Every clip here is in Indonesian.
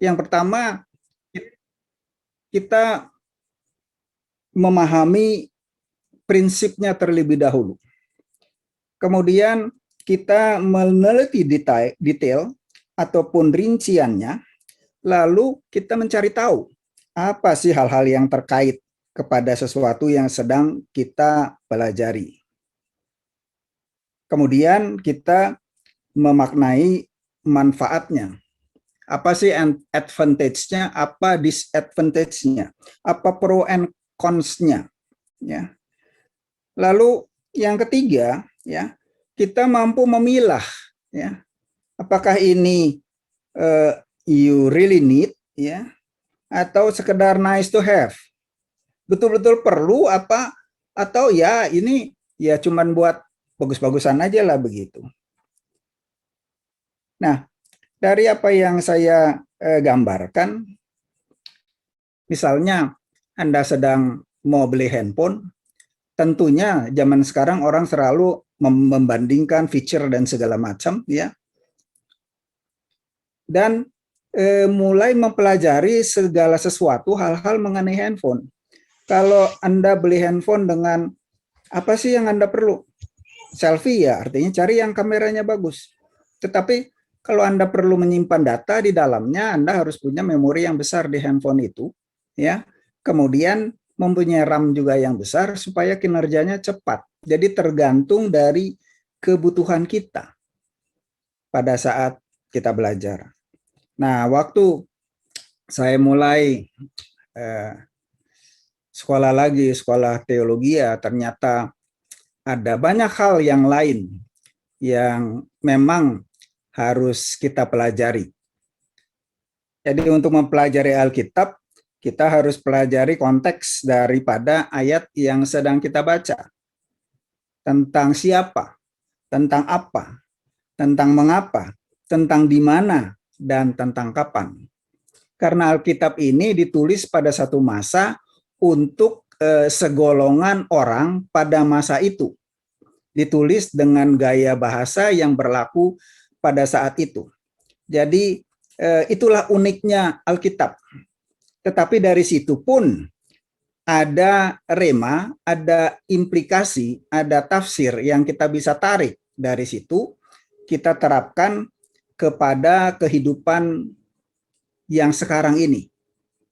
Yang pertama, kita memahami prinsipnya terlebih dahulu. Kemudian kita meneliti detail ataupun rinciannya, lalu kita mencari tahu apa sih hal-hal yang terkait kepada sesuatu yang sedang kita pelajari. Kemudian kita memaknai manfaatnya. Apa sih advantage-nya, apa disadvantage-nya, apa pro and cons-nya, ya. Lalu yang ketiga, ya, kita mampu memilah, ya, apakah ini you really need, ya, atau sekedar nice to have, betul-betul perlu apa, atau ya ini ya cuman buat bagus-bagusan aja lah begitu. Nah, dari apa yang saya gambarkan, misalnya Anda sedang mau beli handphone, tentunya zaman sekarang orang selalu membandingkan feature dan segala macam, ya, dan mulai mempelajari segala sesuatu hal-hal mengenai handphone. Kalau Anda beli handphone dengan apa sih yang Anda perlu? Selfie, ya, artinya cari yang kameranya bagus. Tetapi kalau Anda perlu menyimpan data di dalamnya, Anda harus punya memori yang besar di handphone itu, ya. Kemudian mempunyai RAM juga yang besar supaya kinerjanya cepat. Jadi tergantung dari kebutuhan kita pada saat kita belajar. Nah, waktu saya mulai sekolah teologi, ya, ternyata ada banyak hal yang lain yang memang harus kita pelajari. Jadi untuk mempelajari Alkitab, kita harus pelajari konteks daripada ayat yang sedang kita baca. Tentang siapa, tentang apa, tentang mengapa, tentang di mana, dan tentang kapan. Karena Alkitab ini ditulis pada satu masa untuk segolongan orang pada masa itu. Ditulis dengan gaya bahasa yang berlaku pada saat itu. Jadi itulah uniknya Alkitab. Tetapi dari situ pun ada rema, ada implikasi, ada tafsir yang kita bisa tarik dari situ, kita terapkan kepada kehidupan yang sekarang ini,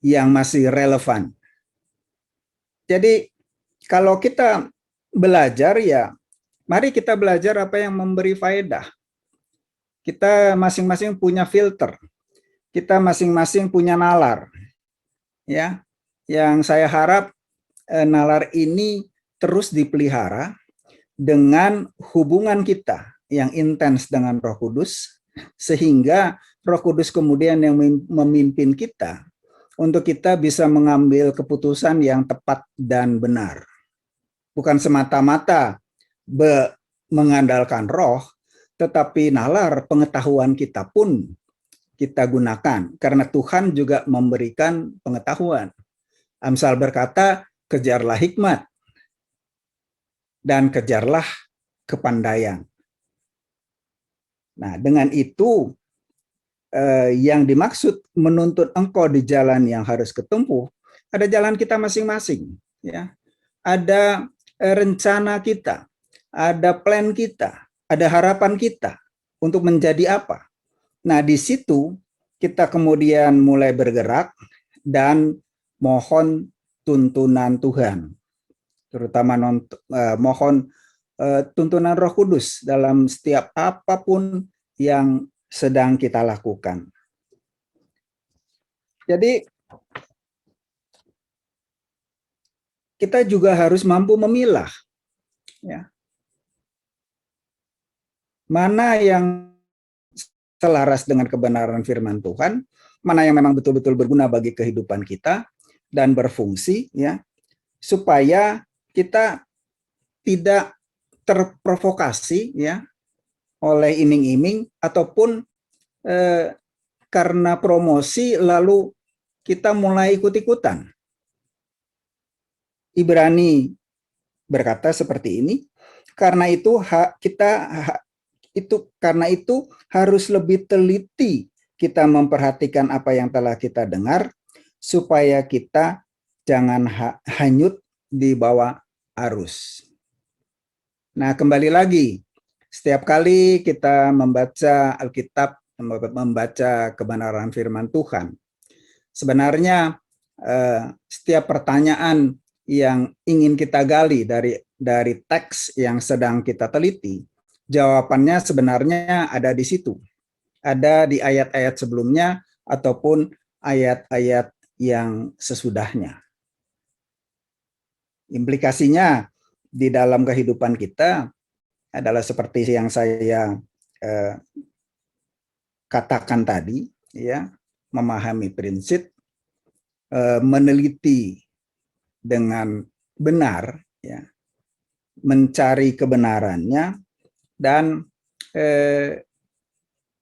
yang masih relevan. Jadi kalau kita belajar, ya, mari kita belajar apa yang memberi faedah. Kita masing-masing punya filter, kita masing-masing punya nalar, ya. Yang saya harap nalar ini terus dipelihara dengan hubungan kita yang intens dengan Roh Kudus, sehingga Roh Kudus kemudian yang memimpin kita untuk kita bisa mengambil keputusan yang tepat dan benar. Bukan semata-mata mengandalkan roh, tetapi nalar pengetahuan kita pun kita gunakan, karena Tuhan juga memberikan pengetahuan. Amsal berkata, kejarlah hikmat dan kejarlah kepandaian. Nah, dengan itu yang dimaksud menuntun engkau di jalan yang harus ketempuh, ada jalan kita masing-masing, ya. Ada rencana kita, ada plan kita, ada harapan kita untuk menjadi apa. Nah, di situ kita kemudian mulai bergerak dan mohon tuntunan Tuhan, terutama mohon tuntunan Roh Kudus dalam setiap apapun yang sedang kita lakukan. Jadi kita juga harus mampu memilah, ya, mana yang selaras dengan kebenaran firman Tuhan, mana yang memang betul-betul berguna bagi kehidupan kita dan berfungsi, ya, supaya kita tidak terprovokasi, ya, oleh iming-iming ataupun karena promosi lalu kita mulai ikut-ikutan. Ibrani berkata seperti ini, karena itu karena itu harus lebih teliti kita memperhatikan apa yang telah kita dengar, supaya kita jangan hanyut di bawah arus. Nah, kembali lagi, setiap kali kita membaca Alkitab, membaca kebenaran firman Tuhan, sebenarnya setiap pertanyaan yang ingin kita gali dari teks yang sedang kita teliti, jawabannya sebenarnya ada di situ. Ada di ayat-ayat sebelumnya ataupun ayat-ayat yang sesudahnya. Implikasinya di dalam kehidupan kita adalah seperti yang saya katakan tadi, ya, memahami prinsip, meneliti dengan benar, ya, mencari kebenarannya, dan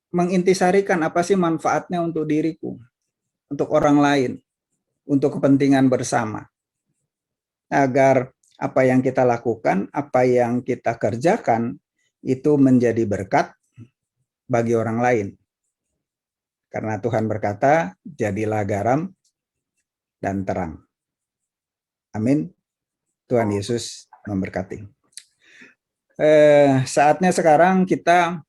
mengintisarikan apa sih manfaatnya untuk diriku, untuk orang lain, untuk kepentingan bersama, agar apa yang kita lakukan, apa yang kita kerjakan itu menjadi berkat bagi orang lain. Karena Tuhan berkata, jadilah garam dan terang. Amin. Tuhan Yesus memberkati. Saatnya sekarang kita,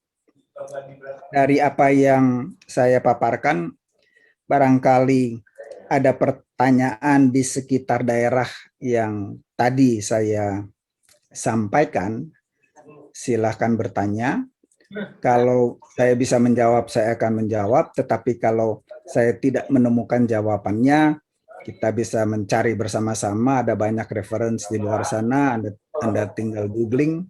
dari apa yang saya paparkan, barangkali ada pertanyaan di sekitar daerah yang tadi saya sampaikan, silahkan bertanya. Kalau saya bisa menjawab, saya akan menjawab. Tetapi kalau saya tidak menemukan jawabannya, kita bisa mencari bersama-sama. Ada banyak referensi di luar sana, Anda tinggal googling.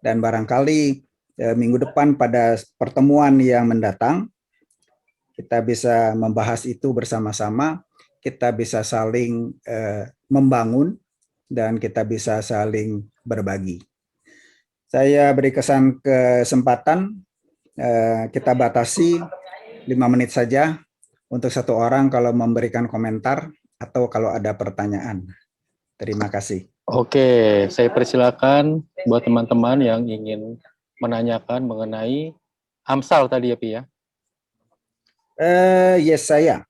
Dan barangkali minggu depan pada pertemuan yang mendatang, kita bisa membahas itu bersama-sama. Kita bisa saling membangun, dan kita bisa saling berbagi. Saya beri kesempatan, kita batasi 5 menit saja untuk satu orang kalau memberikan komentar atau kalau ada pertanyaan. Terima kasih. Oke, saya persilakan buat teman-teman yang ingin menanyakan mengenai Amsal tadi ya, Pi ya? Yesaya.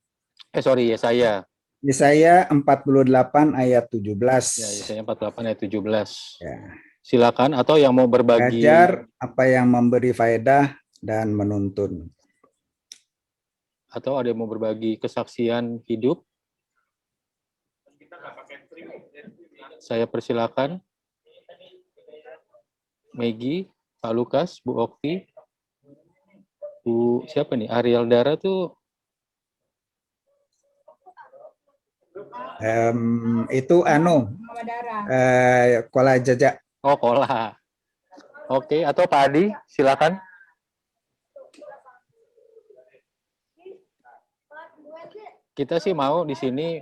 Yesaya. Yesaya 48 ayat 17. Ya, Yesaya 48 ayat 17. Ya. Silakan, atau yang mau berbagi. Ajar apa yang memberi faedah dan menuntun. Atau ada yang mau berbagi kesaksian hidup. Saya persilakan. Maggie, Pak Lukas, Bu Okti, Bu siapa nih? Ariel Dara tuh. Itu Kola Jajak. Oh, Kola. Oke, atau Pak Adi, silakan. Kita sih mau di sini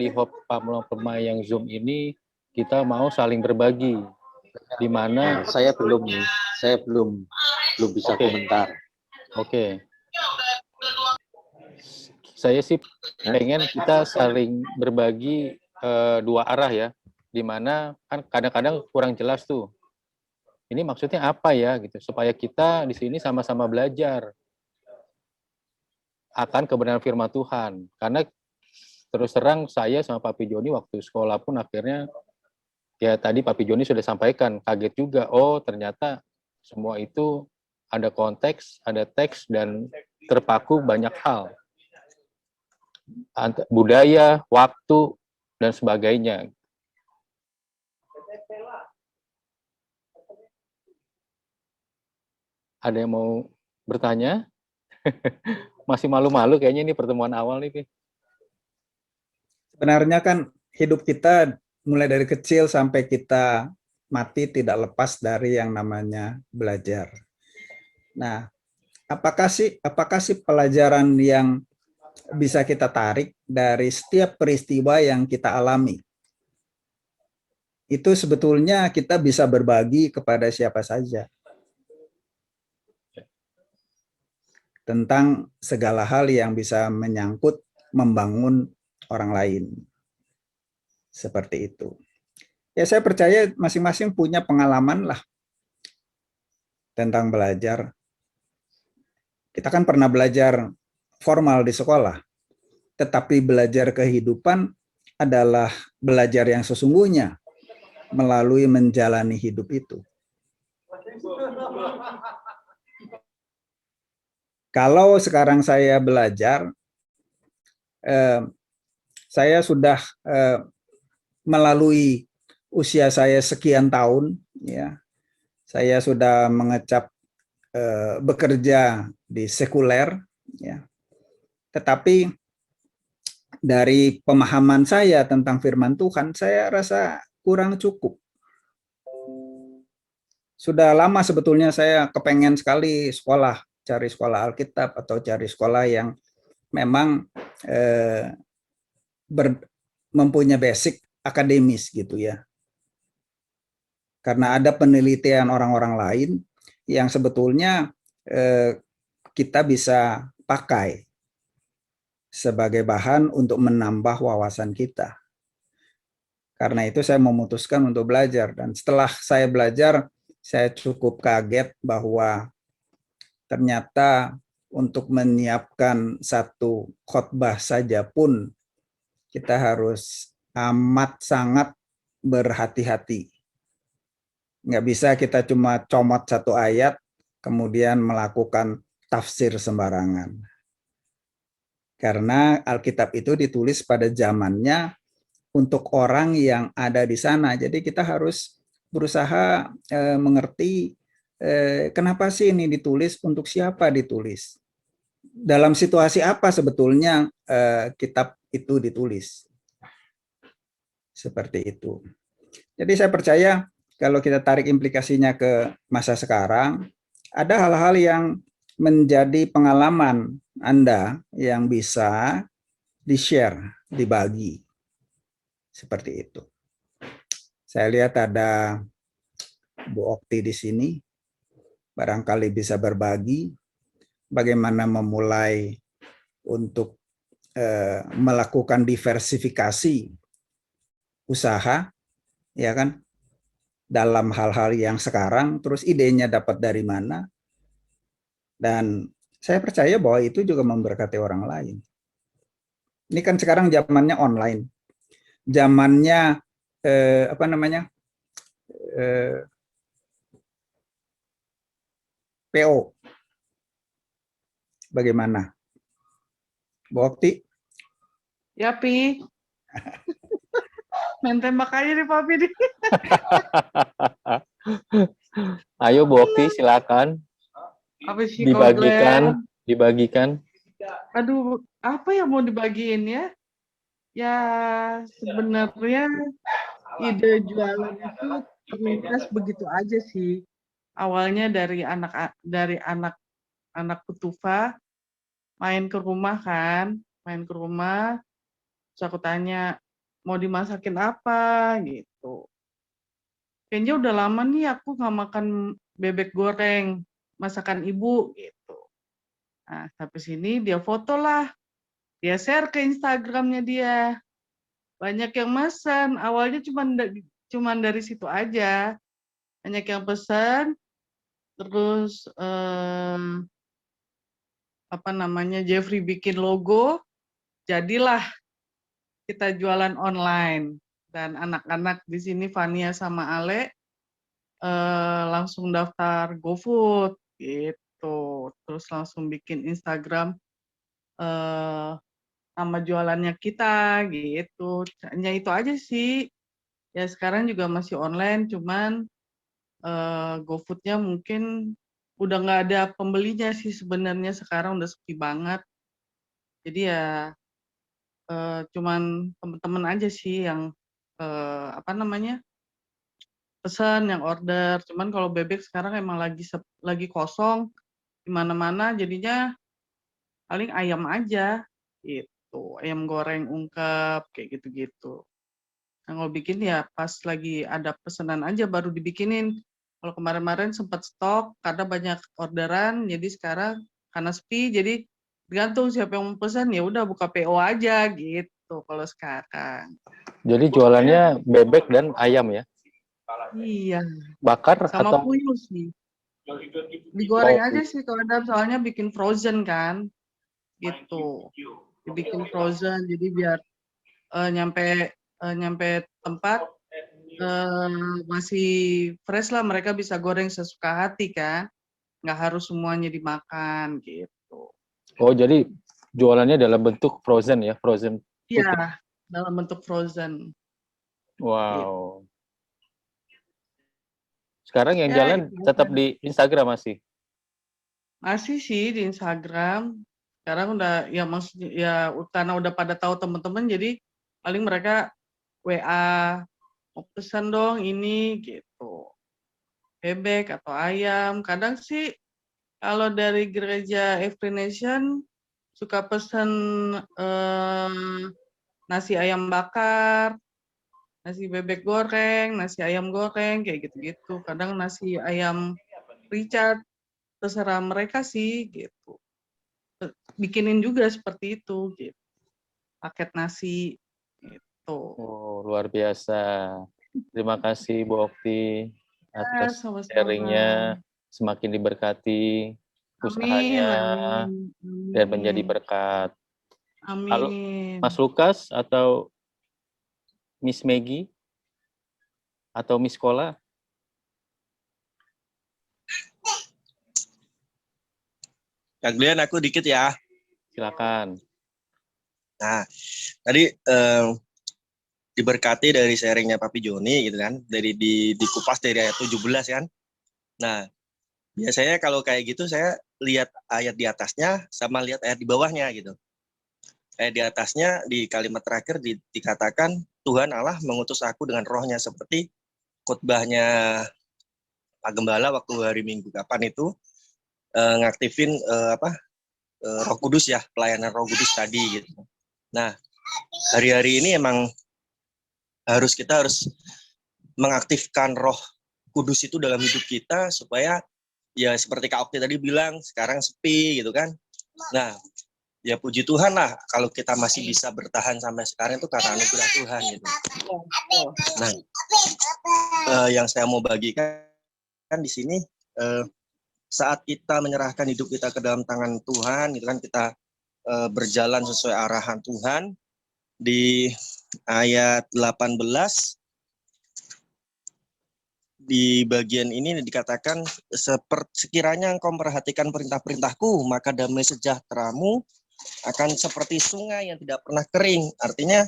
di Hop Pamulong Permai yang Zoom ini kita mau saling berbagi. Di mana saya belum bisa komentar. Oke. Saya sih pengen kita saling berbagi dua arah ya. Di mana kan kadang-kadang kurang jelas tuh. Ini maksudnya apa ya gitu, supaya kita di sini sama-sama belajar akan kebenaran firman Tuhan. Karena terus terang saya sama Papi Joni waktu sekolah pun akhirnya, ya tadi Papi Joni sudah sampaikan, kaget juga, oh ternyata semua itu ada konteks, ada teks, dan terpaku banyak hal. Budaya, waktu, dan sebagainya. Ada yang mau bertanya? Masih malu-malu kayaknya ini pertemuan awal nih, Pi. Sebenarnya kan hidup kita mulai dari kecil sampai kita mati tidak lepas dari yang namanya belajar. Nah, apakah sih pelajaran yang bisa kita tarik dari setiap peristiwa yang kita alami? Itu sebetulnya kita bisa berbagi kepada siapa saja tentang segala hal yang bisa menyangkut membangun orang lain. Seperti itu. Ya, saya percaya masing-masing punya pengalaman lah tentang belajar. Kita kan pernah belajar formal di sekolah, tetapi belajar kehidupan adalah belajar yang sesungguhnya melalui menjalani hidup itu. Kalau sekarang saya belajar, saya sudah melalui usia saya sekian tahun, ya, saya sudah mengecap bekerja di sekuler, ya. Tetapi dari pemahaman saya tentang firman Tuhan, saya rasa kurang cukup. Sudah lama sebetulnya saya kepengen sekali sekolah, cari sekolah Alkitab atau cari sekolah yang memang mempunyai basic akademis gitu ya. Karena ada penelitian orang-orang lain yang sebetulnya kita bisa pakai sebagai bahan untuk menambah wawasan kita. Karena itu saya memutuskan untuk belajar, dan setelah saya belajar, saya cukup kaget bahwa ternyata untuk menyiapkan satu khotbah saja pun kita harus amat sangat berhati-hati. Nggak bisa kita cuma comot satu ayat, kemudian melakukan tafsir sembarangan. Karena Alkitab itu ditulis pada zamannya untuk orang yang ada di sana. Jadi kita harus berusaha mengerti kenapa sih ini ditulis, untuk siapa ditulis. Dalam situasi apa sebetulnya kitab itu ditulis. Seperti itu. Jadi saya percaya kalau kita tarik implikasinya ke masa sekarang, ada hal-hal yang menjadi pengalaman Anda yang bisa di-share, dibagi. Seperti itu. Saya lihat ada Bu Okti di sini, barangkali bisa berbagi bagaimana memulai untuk melakukan diversifikasi usaha, ya kan, dalam hal-hal yang sekarang, terus idenya dapat dari mana, dan saya percaya bahwa itu juga memberkati orang lain. Ini kan sekarang zamannya online, zamannya PO. Bagaimana, Bu Okti? Ya, Pi. Main tembak aja nih, Papi. Ayo Bu Okti, silakan. Apa sih Dibagikan. Aduh, apa yang mau dibagiin ya? Ya, sebenarnya ide jualan itu terlintas begitu aja sih. Awalnya dari anak Kutufa main ke rumah kan, terus aku tanya mau dimasakin apa gitu. Kayaknya udah lama nih aku nggak makan bebek goreng masakan ibu gitu. Nah, sampai sini dia foto lah, dia share ke Instagramnya dia. Banyak yang pesan, awalnya cuman dari situ aja. Banyak yang pesan, terus Jeffrey bikin logo, jadilah kita jualan online. Dan anak-anak di sini Fania sama Ale langsung daftar GoFood gitu. Terus langsung bikin Instagram nama jualannya kita gitu. Hanya itu aja sih. Ya sekarang juga masih online, cuman GoFood-nya mungkin udah nggak ada pembelinya sih sebenarnya, sekarang udah sepi banget. Jadi ya cuman teman-teman aja sih yang pesan, yang order. Cuman kalau bebek sekarang emang lagi kosong di mana-mana, jadinya paling ayam aja gitu, ayam goreng ungkep kayak gitu-gitu. Nah, kalau bikin ya pas lagi ada pesanan aja baru dibikinin. Kalau kemarin-kemarin sempat stok karena banyak orderan, jadi sekarang karena sepi, jadi tergantung siapa yang mau pesan, ya udah buka PO aja gitu kalau sekarang. Jadi jualannya bebek dan ayam ya? Iya. Bakar sama atau puyuh sih. Digoreng aja sih kalau ada, soalnya bikin frozen kan. gitu. Dibikin frozen, jadi biar nyampe tempat masih fresh lah, mereka bisa goreng sesuka hati kan, nggak harus semuanya dimakan gitu. Oh, jadi jualannya dalam bentuk frozen ya, frozen food. Iya, dalam bentuk frozen. Gitu. Wow. Sekarang yang Ya, jalan itu tetap aja. di Instagram masih. Masih sih di Instagram. Sekarang udah ya maksudnya ya karena udah pada tahu teman-teman, jadi paling mereka WA, mau pesan dong ini gitu. Bebek atau ayam. Kadang sih kalau dari gereja Every Nation suka pesen nasi ayam bakar, nasi bebek goreng, nasi ayam goreng, kayak gitu-gitu. Kadang nasi ayam Richard, terserah mereka sih gitu. Bikinin juga seperti itu gitu. Paket nasi gitu. Oh, luar biasa. Terima kasih Bu Okti Ya, atas sharingnya. sama-sama. Semakin diberkati Amin, usahanya amin, dan menjadi amin, berkat. Halo, Mas amin. Lukas atau Miss Maggie atau Miss Kola, Kak Glenn, aku dikit ya. silakan. Nah, tadi diberkati dari sharingnya Papi Joni gitu kan, dari dikupas dari ayat 17 kan. Nah, biasanya kalau kayak gitu saya lihat ayat di atasnya sama lihat ayat di bawahnya gitu. Ayat di atasnya di kalimat terakhir dikatakan Tuhan Allah mengutus aku dengan rohnya, seperti khotbahnya Pak Gembala waktu hari Minggu kapan itu ngaktifin Roh Kudus ya, pelayanan Roh Kudus tadi gitu. Nah, hari-hari ini emang kita harus mengaktifkan Roh Kudus itu dalam hidup kita supaya ya seperti Kak Okti tadi bilang sekarang sepi gitu kan. Nah, ya puji Tuhan lah kalau kita masih bisa bertahan sampai sekarang itu karena anugerah Tuhan gitu. Nah, yang saya mau bagikan di sini saat kita menyerahkan hidup kita ke dalam tangan Tuhan gitu kan, kita berjalan sesuai arahan Tuhan. Di ayat 18 di bagian ini dikatakan, sekiranya engkau memperhatikan perintah-perintahku, maka damai sejahteramu akan seperti sungai yang tidak pernah kering. Artinya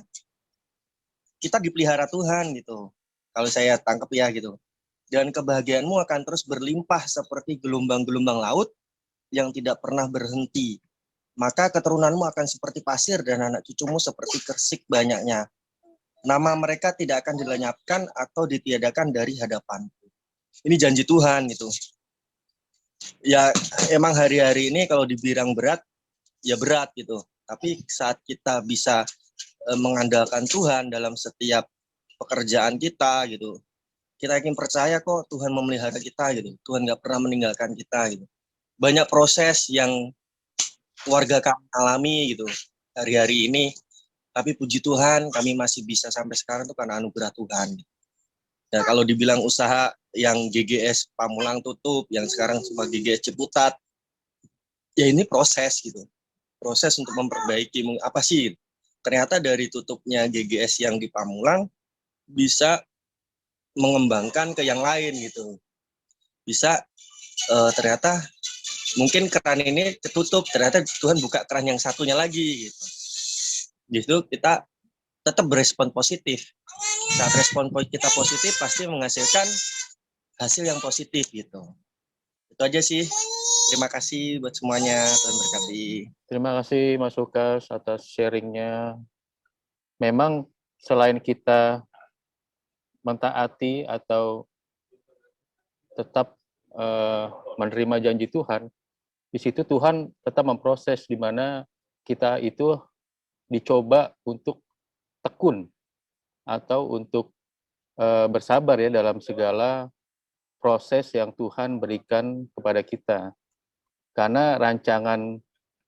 kita dipelihara Tuhan gitu, kalau saya tangkap ya gitu. Dan kebahagiaanmu akan terus berlimpah seperti gelombang-gelombang laut yang tidak pernah berhenti. Maka keturunanmu akan seperti pasir dan anak cucumu seperti kersik banyaknya. Nama mereka tidak akan dilenyapkan atau ditiadakan dari hadapanku. Ini janji Tuhan gitu. Ya emang hari-hari ini kalau dibilang berat, ya berat gitu. Tapi saat kita bisa mengandalkan Tuhan dalam setiap pekerjaan kita gitu, kita yakin percaya kok Tuhan memelihara kita gitu. Tuhan nggak pernah meninggalkan kita gitu. Banyak proses yang warga kami alami gitu hari-hari ini, tapi puji Tuhan kami masih bisa sampai sekarang tuh karena anugerah Tuhan. Nah, kalau dibilang usaha yang GGS Pamulang tutup, yang sekarang cuma GGS Ciputat, ya ini proses gitu. Proses untuk memperbaiki apa sih? Ternyata dari tutupnya GGS yang di Pamulang bisa mengembangkan ke yang lain gitu. Bisa ternyata mungkin keran ini ketutup, ternyata Tuhan buka keran yang satunya lagi gitu. Justru kita tetap berespon positif. Saat respon kita positif pasti menghasilkan hasil yang positif gitu. Itu aja sih. Terima kasih buat semuanya. Tuhan berkati. Terima kasih Mas Lukas atas sharingnya. Memang selain kita mentaati atau tetap menerima janji Tuhan, di situ Tuhan tetap memproses di mana kita itu dicoba untuk tekun atau untuk bersabar ya dalam segala proses yang Tuhan berikan kepada kita. Karena rancangan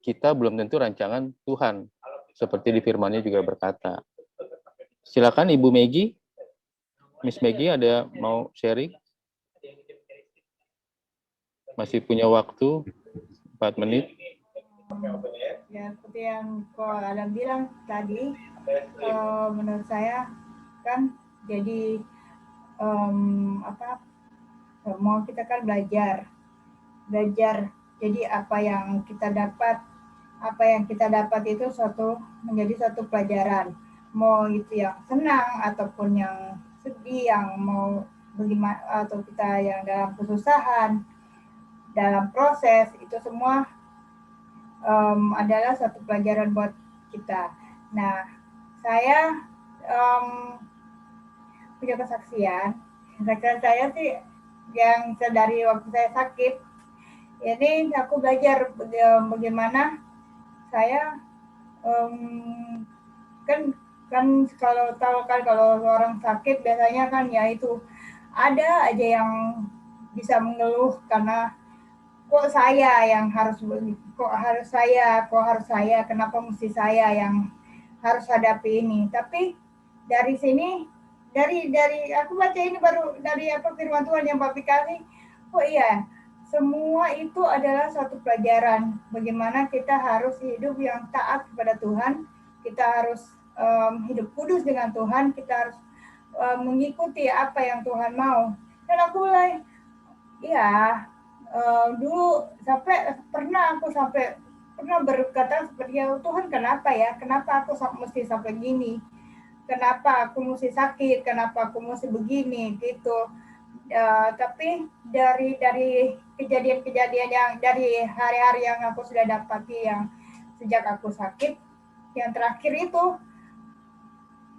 kita belum tentu rancangan Tuhan. Seperti di firman-Nya juga berkata. Silakan Ibu Maggie. Miss Maggie ada mau sharing? Masih punya waktu 4 menit. Ya, seperti yang Ko Adam bilang tadi, menurut saya kan jadi mau kita kan belajar. Jadi apa yang kita dapat itu menjadi suatu pelajaran. Mau itu yang senang ataupun yang sedih, yang mau bagaimana atau kita yang dalam kesusahan, dalam proses itu semua adalah satu pelajaran buat kita. Nah, saya punya kesaksian. Kesaksian saya sih yang dari waktu saya sakit, ini aku belajar bagaimana saya kan kalau tahu kan kalau orang sakit biasanya kan ya itu ada aja yang bisa mengeluh karena kok harus saya, kenapa mesti saya yang harus hadapi ini. Tapi dari sini, dari aku baca ini baru dari firman Tuhan yang Papi kasih, oh iya, semua itu adalah satu pelajaran bagaimana kita harus hidup yang taat kepada Tuhan, kita harus hidup kudus dengan Tuhan, kita harus mengikuti apa yang Tuhan mau. Dan aku mulai, ya, dulu pernah berkata seperti Tuhan, kenapa aku mesti sampai gini, kenapa aku mesti sakit, kenapa aku mesti begini gitu. Tapi dari kejadian yang dari hari-hari yang aku sudah dapati yang sejak aku sakit, yang terakhir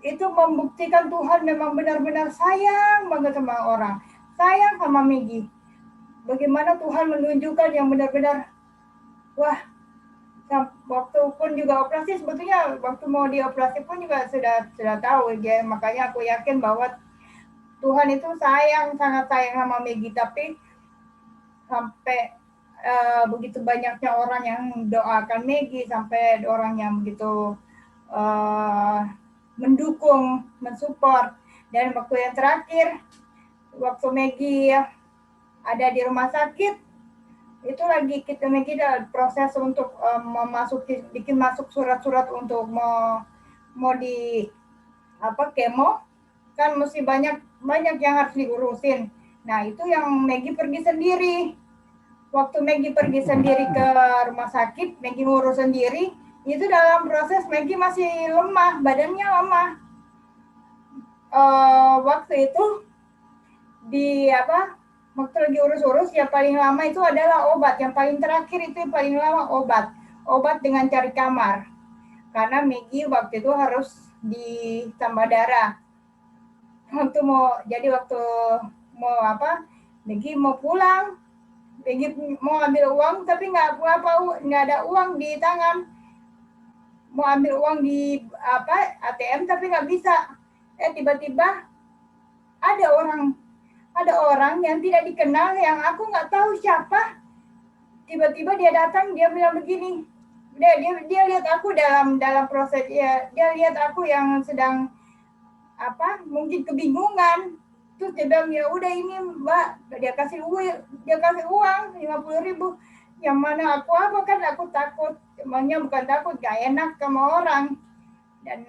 itu membuktikan Tuhan memang benar-benar sayang banget sama orang, sayang sama Megi. Bagaimana Tuhan menunjukkan yang benar-benar, wah, waktu pun juga operasi, sebetulnya waktu mau dioperasi pun juga sudah tahu ya, makanya aku yakin bahwa Tuhan itu sangat sayang sama Megi, tapi sampai begitu banyaknya orang yang doakan Megi, sampai orang yang begitu mendukung, mensupport. Dan waktu yang terakhir, waktu Megi ada di rumah sakit, itu lagi kita proses untuk bikin masuk surat-surat untuk mau di kemo, kan mesti banyak yang harus diurusin. Nah, itu yang Megi pergi sendiri. Waktu Megi pergi sendiri ke rumah sakit, Megi ngurus sendiri, itu dalam proses Megi masih lemah, badannya lemah. Waktu itu waktu lagi urus-urus, yang paling lama itu adalah obat. Yang paling terakhir itu yang paling lama obat dengan cari kamar, karena Megi waktu itu harus ditambah darah. Waktu Megi mau pulang, Megi mau ambil uang tapi nggak ada uang di tangan. Mau ambil uang di ATM tapi nggak bisa. Tiba-tiba ada orang yang tidak dikenal, yang aku nggak tahu siapa. Tiba-tiba dia datang, dia bilang begini. Dia lihat aku dalam proses, dia lihat aku yang sedang mungkin kebingungan. Terus dia bilang, ya udah ini Mbak, dia kasih uang 50.000. Yang mana aku takut, emangnya bukan takut, gak enak sama orang. Dan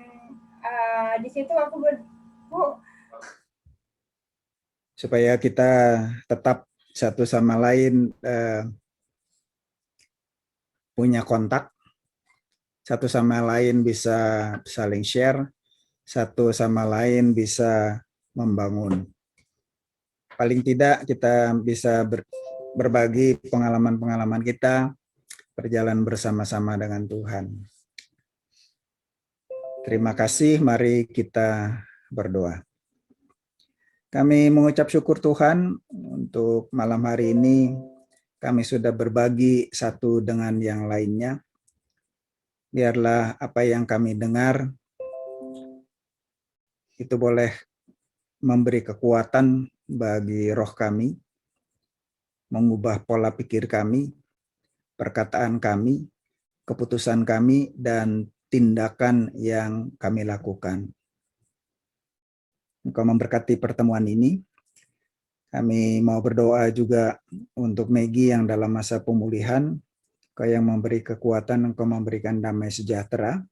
di situ aku supaya kita tetap satu sama lain punya kontak, satu sama lain bisa saling share, satu sama lain bisa membangun. Paling tidak kita bisa berbagi pengalaman-pengalaman kita, berjalan bersama-sama dengan Tuhan. Terima kasih, mari kita berdoa. Kami mengucap syukur Tuhan untuk malam hari ini kami sudah berbagi satu dengan yang lainnya. Biarlah apa yang kami dengar itu boleh memberi kekuatan bagi roh kami, mengubah pola pikir kami, perkataan kami, keputusan kami, dan tindakan yang kami lakukan. Engkau memberkati pertemuan ini. Kami mau berdoa juga untuk Megi yang dalam masa pemulihan. Engkau yang memberi kekuatan, Engkau memberikan damai sejahtera.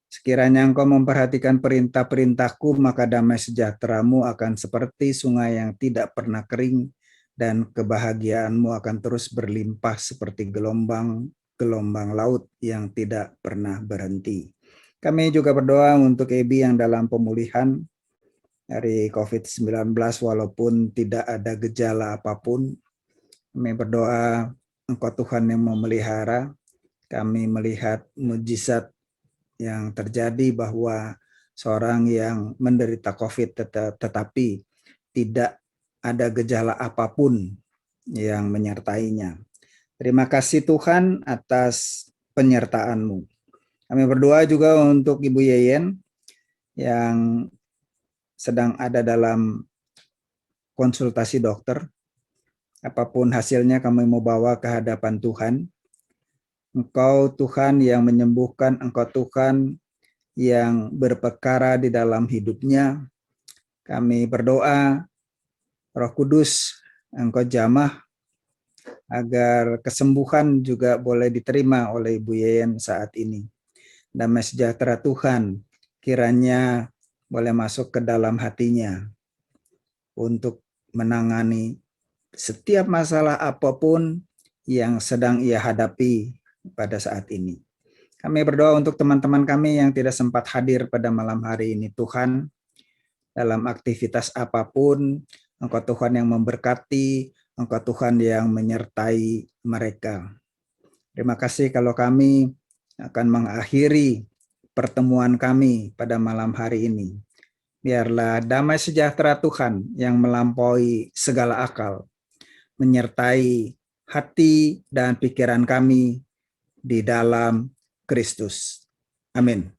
Sekiranya Engkau memperhatikan perintah-perintahku, maka damai sejahtera-Mu akan seperti sungai yang tidak pernah kering, dan kebahagiaan-Mu akan terus berlimpah seperti gelombang laut yang tidak pernah berhenti. Kami juga berdoa untuk Ebi yang dalam pemulihan dari COVID-19 walaupun tidak ada gejala apapun. Kami berdoa Engkau Tuhan yang memelihara. Kami melihat mujizat yang terjadi bahwa seorang yang menderita COVID tetapi tidak ada gejala apapun yang menyertainya. Terima kasih Tuhan atas penyertaan-Mu. Kami berdoa juga untuk Ibu Yeyen yang sedang ada dalam konsultasi dokter. Apapun hasilnya kami mau bawa ke hadapan Tuhan. Engkau Tuhan yang menyembuhkan, Engkau Tuhan yang berperkara di dalam hidupnya. Kami berdoa, Roh Kudus, Engkau jamah agar kesembuhan juga boleh diterima oleh Ibu Yeyen saat ini. Damai sejahtera Tuhan kiranya boleh masuk ke dalam hatinya untuk menangani setiap masalah apapun yang sedang ia hadapi pada saat ini. Kami berdoa untuk teman-teman kami yang tidak sempat hadir pada malam hari ini, Tuhan. Dalam aktivitas apapun, Engkau Tuhan yang memberkati, Engkau Tuhan yang menyertai mereka. Terima kasih kalau kami akan mengakhiri pertemuan kami pada malam hari ini. Biarlah damai sejahtera Tuhan yang melampaui segala akal menyertai hati dan pikiran kami di dalam Kristus. Amin.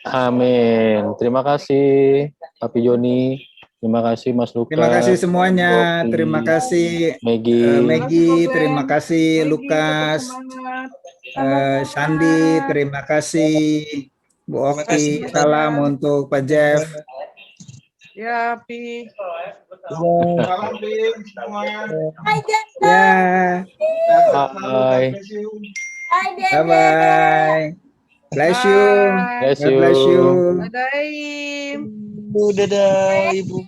Amin. Terima kasih Papi Joni. Terima kasih Mas Lukas. Terima kasih semuanya. Rocky, Terima kasih Maggie. Terima kasih Lukas. Sandi, terima kasih. Bu Oki, salam untuk Pak Jeff. Ya, Pi. Salam Pi semua. Ya, Bye. bye-bye. Bless you. Bye. Bless God you. bless you. Dadah. Dadah Ibu.